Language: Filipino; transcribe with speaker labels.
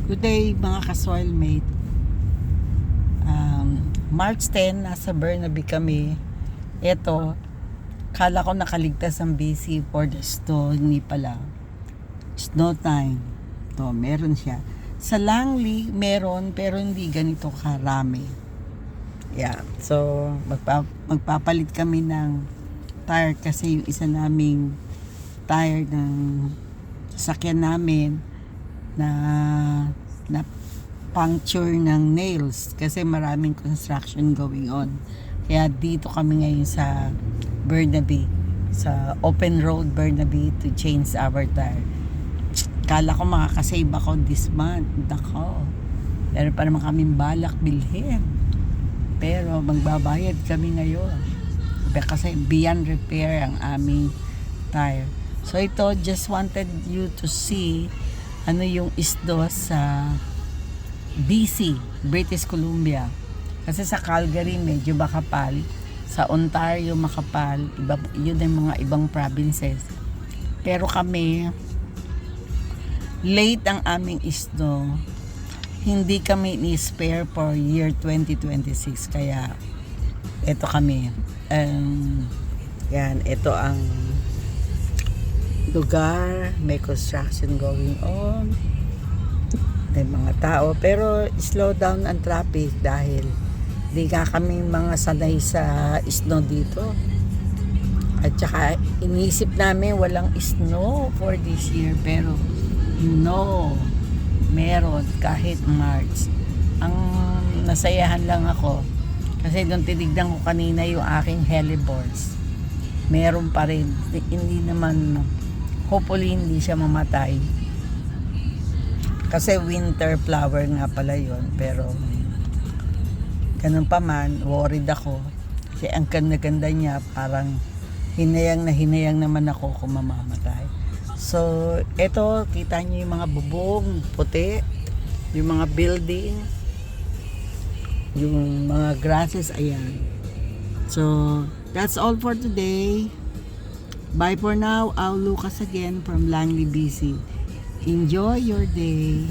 Speaker 1: Good day mga ka-soilmate. March 10, nasa Burnaby kami. Ito, kala ko nakaligtas ang BC for the snow. Hindi pala. Snow time. To, meron siya. Sa Langley, meron, pero hindi ganito karami. Yeah. So, magpapalit kami ng tire kasi yung isa naming tire ng sasakyan namin na puncture ng nails kasi maraming construction going on. Kaya dito kami ngayon sa Burnaby, sa open road Burnaby to change our tire. Kala ko makakasave ako this month. Nako. Meron pa naman kaming balak bilhin. Pero magbabayad kami ngayon. Kasi beyond repair ang aming tire. So ito, just wanted you to see ano yung isdo sa BC, British Columbia. Kasi sa Calgary medyo makapal, sa Ontario makapal, yun ang mga ibang provinces. Pero kami, late ang aming isdo, hindi kami ni-spare for year 2026. Kaya, ito kami. Yan, ito ang lugar, may construction going on, may mga tao, pero slow down ang traffic dahil di nga kami mga sanay sa snow dito. At saka iniisip namin walang snow for this year, pero no, meron kahit March. Ang nasayahan lang ako kasi doon tinignan ko kanina yung aking hellebores, meron pa rin, hindi naman, hopefully hindi siya mamatay kasi winter flower nga pala yun. Pero ganun pa man, worried ako kasi ang ganda-ganda niya, parang hinayang naman ako kung mamamatay. So eto, kita niyo yung mga bubong puti, yung mga building, yung mga grasses, ayan. So that's all for today. Bye for now. I'll Lucas again from Langley, BC. Enjoy your day.